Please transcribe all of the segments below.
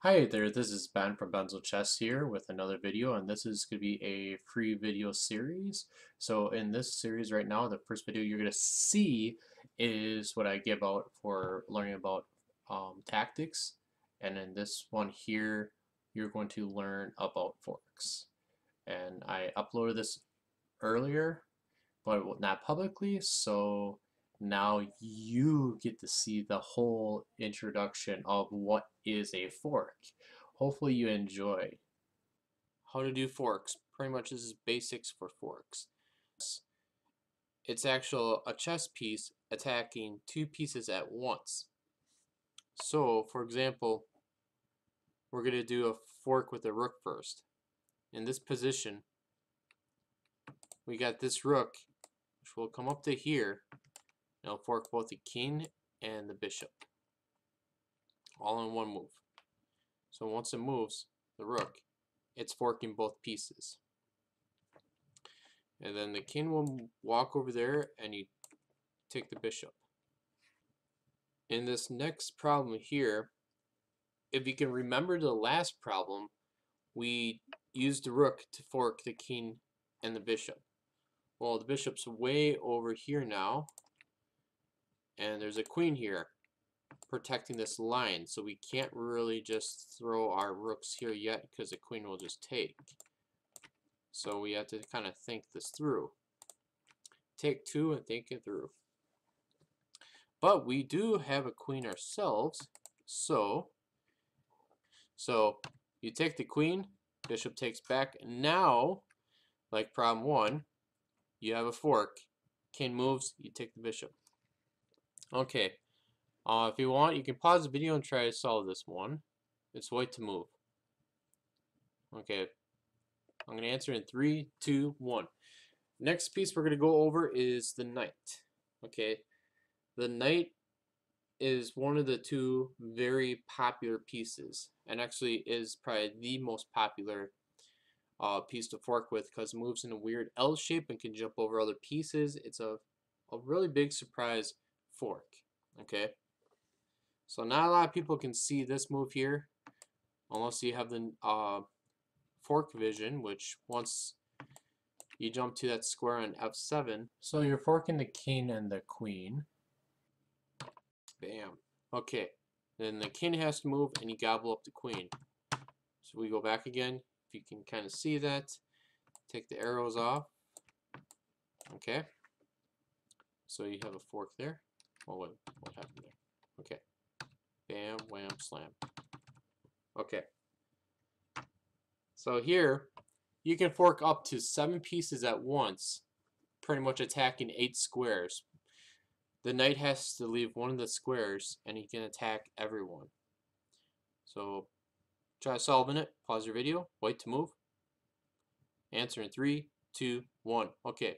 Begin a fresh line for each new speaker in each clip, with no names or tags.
Hi there, this is Ben from Benzochess here with another video, and this is going to be a free video series. So in this series right now, the first video you're going to see is what I give out for learning about tactics, and in this one here, you're going to learn about forks. And I uploaded this earlier, but not publicly, so now you get to see the whole introduction of what is a fork. Hopefully you enjoy. How to do forks. Pretty much this is basics for forks. It's actually a chess piece attacking two pieces at once. So, for example, we're going to do a fork with a rook first. In this position, we got this rook, which will come up to here. It'll fork both the king and the bishop, all in one move. So once it moves, the rook, it's forking both pieces. And then the king will walk over there and you take the bishop. In this next problem here, if you can remember the last problem, we used the rook to fork the king and the bishop. Well, the bishop's way over here now, and there's a queen here protecting this line, so we can't really just throw our rooks here yet because the queen will just take. So we have to kind of think this through. Take two and think it through. But we do have a queen ourselves, so you take the queen, bishop takes back, and now, like problem one, you have a fork. King moves, you take the bishop. Okay. If you want, you can pause the video and try to solve this one. It's white to move. Okay, I'm going to answer in 3, 2, 1. Next piece we're going to go over is the knight. Okay, the knight is one of the two very popular pieces, and actually is probably the most popular piece to fork with because it moves in a weird L shape and can jump over other pieces. It's a really big surprise fork. Okay. So not a lot of people can see this move here unless you have the fork vision, which once you jump to that square on F7. So you're forking the king and the queen. Bam. Okay. Then the king has to move and you gobble up the queen. So we go back again. If you can kind of see that. Take the arrows off. Okay. So you have a fork there. Oh, what happened there? Okay. Bam, wham, slam. Okay. So here, you can fork up to 7 pieces at once, pretty much attacking 8 squares. The knight has to leave one of the squares, and he can attack everyone. So, try solving it. Pause your video. Wait to move. Answer in 3, 2, 1. Okay.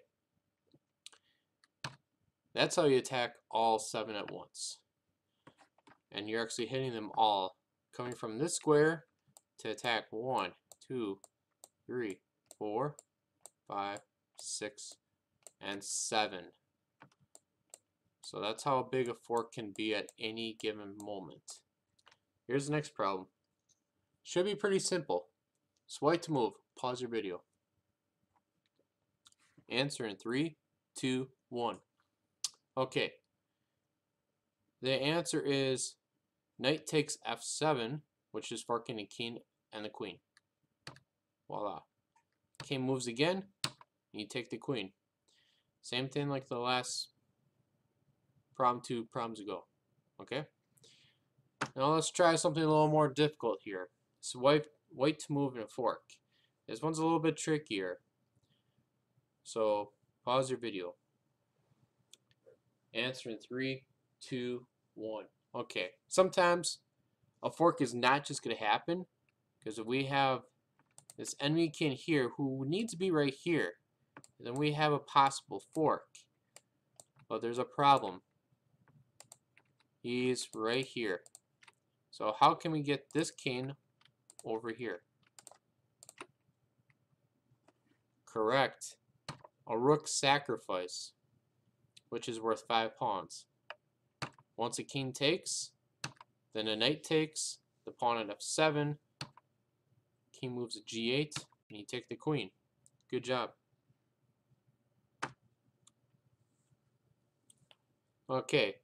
That's how you attack all 7 at once. And you're actually hitting them all, coming from this square to attack 1, 2, 3, 4, 5, 6, and 7. So that's how big a fork can be at any given moment. Here's the next problem. Should be pretty simple. Swipe to move. Pause your video. Answer in 3, 2, 1. Okay. The answer is knight takes F7, which is forking the king and the queen. Voila. King moves again, and you take the queen. Same thing like the last problem 2 problems ago. Okay? Now let's try something a little more difficult here. So white to move in a fork. This one's a little bit trickier. So pause your video. Answer in 3, 2, 1. Okay. Sometimes a fork is not just going to happen because if we have this enemy king here who needs to be right here, then we have a possible fork. But there's a problem. He's right here. So how can we get this king over here? Correct. A rook sacrifice, which is worth 5 pawns. Once a king takes, then a knight takes, the pawn at f7, king moves to g8, and you take the queen. Good job. Okay,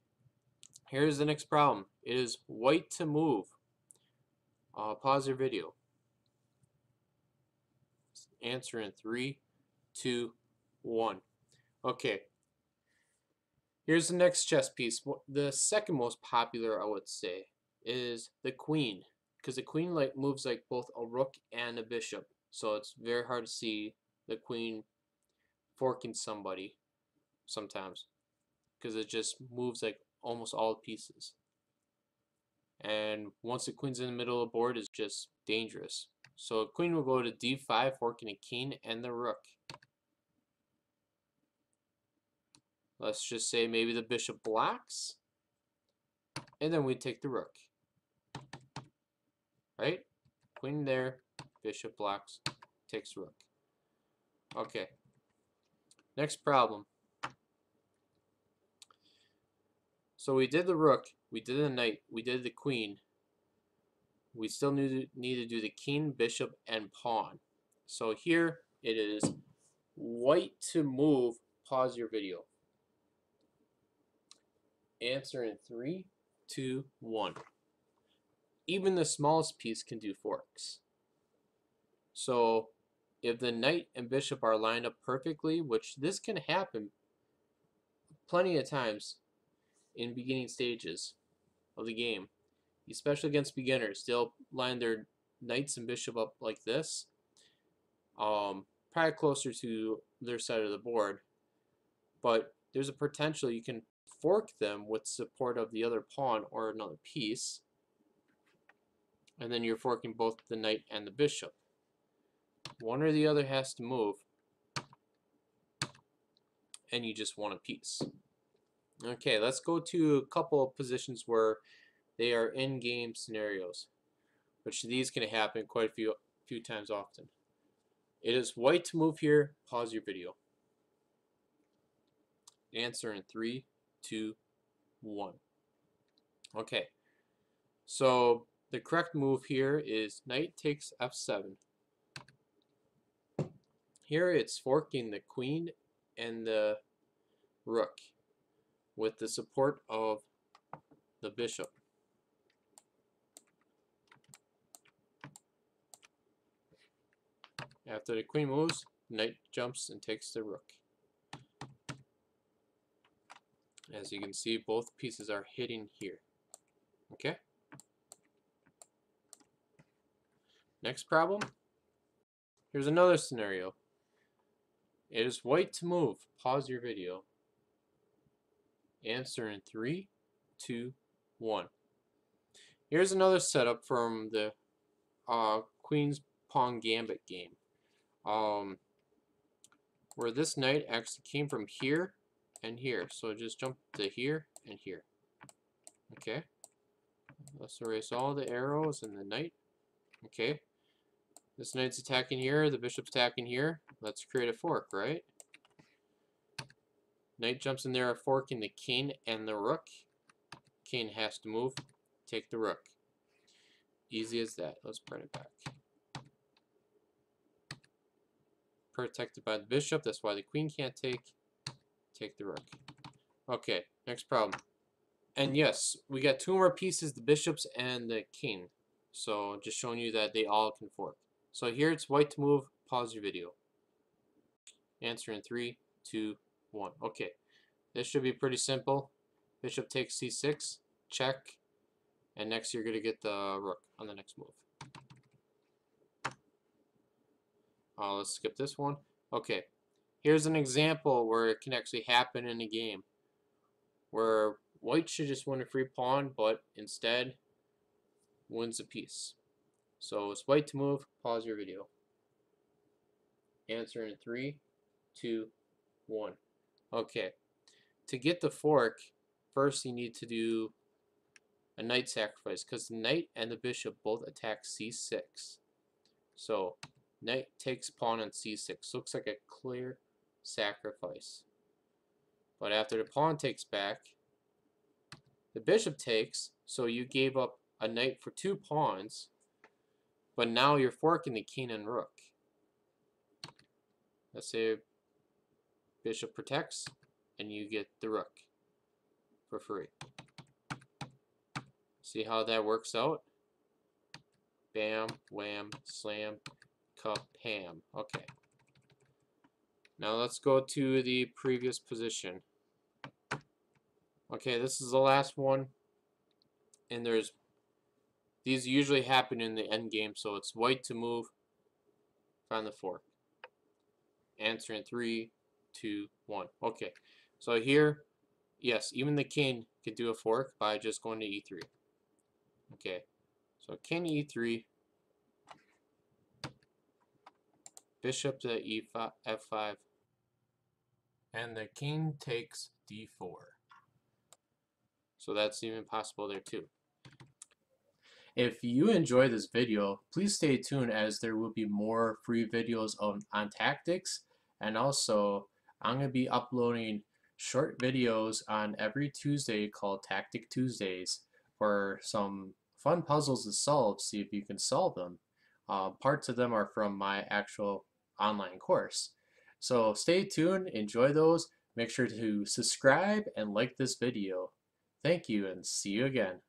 here's the next problem. It is white to move. Pause your video. Answer in 3, 2, 1. Okay, here's the next chess piece. The second most popular, I would say, is the queen, because the queen moves like both a rook and a bishop, so it's very hard to see the queen forking somebody sometimes, because it just moves like almost all pieces. And once the queen's in the middle of the board, it's just dangerous. So a queen will go to d5, forking a king and the rook. Let's just say maybe the bishop blocks, and then we take the rook. Right? Queen there, bishop blocks, takes rook. Okay. Next problem. So we did the rook, we did the knight, we did the queen. We still need to do the king, bishop, and pawn. So here it is white to move. Pause your video. Answer in 3, 2, 1. Even the smallest piece can do forks. So if the knight and bishop are lined up perfectly, which this can happen plenty of times in beginning stages of the game, especially against beginners, they'll line their knights and bishop up like this, probably closer to their side of the board, but there's a potential you can fork them with support of the other pawn or another piece, and then you're forking both the knight and the bishop. One or the other has to move, and you just want a piece. Okay, let's go to a couple of positions where they are in-game scenarios, which these can happen quite a few times often. It is white to move here. Pause your video. Answer in 3, 2, 1. Okay, so the correct move here is knight takes f7. Here it's forking the queen and the rook with the support of the bishop. After the queen moves, knight jumps and takes the rook. As you can see, both pieces are hitting here. Okay? Next problem. Here's another scenario. It is white to move. Pause your video. Answer in 3, 2, 1. Here's another setup from the Queen's Pawn Gambit game, where this knight actually came from here and here. So just jump to here and here. Okay. Let's erase all the arrows and the knight. Okay. This knight's attacking here, the bishop's attacking here. Let's create a fork, right? Knight jumps in there, forking the king and the rook. King has to move, take the rook. Easy as that. Let's print it back. Protected by the bishop, that's why the queen can't take the rook. Okay, next problem. And yes, we got two more pieces, the bishops and the king. So just showing you that they all can fork. So here it's white to move. Pause your video. Answer in 3, 2, 1. Okay, this should be pretty simple. Bishop takes c6, check, and next you're going to get the rook on the next move. Let's skip this one. Okay, here's an example where it can actually happen in a game, where white should just win a free pawn, but instead wins a piece. So it's white to move. Pause your video. Answer in 3, 2, 1. Okay, to get the fork, first you need to do a knight sacrifice, because the knight and the bishop both attack c6. So knight takes pawn on c6. Looks like a clear sacrifice. But after the pawn takes back, the bishop takes, so you gave up a knight for 2 pawns, but now you're forking the king and rook. Let's say bishop protects, and you get the rook for free. See how that works out? Bam, wham, slam, ka-pam. Okay. Now let's go to the previous position. Okay, this is the last one, and these usually happen in the end game, so it's white to move, find the fork. Answer in 3, 2, 1. Okay, so here, yes, even the king could do a fork by just going to e3. Okay, so king e3, bishop to e5, f5, and the king takes d4. So that's even possible there too. If you enjoy this video, please stay tuned as there will be more free videos on tactics, and also I'm going to be uploading short videos on every Tuesday called Tactic Tuesdays for some fun puzzles to solve, see if you can solve them. Parts of them are from my actual online course. So stay tuned, enjoy those, make sure to subscribe and like this video. Thank you and see you again.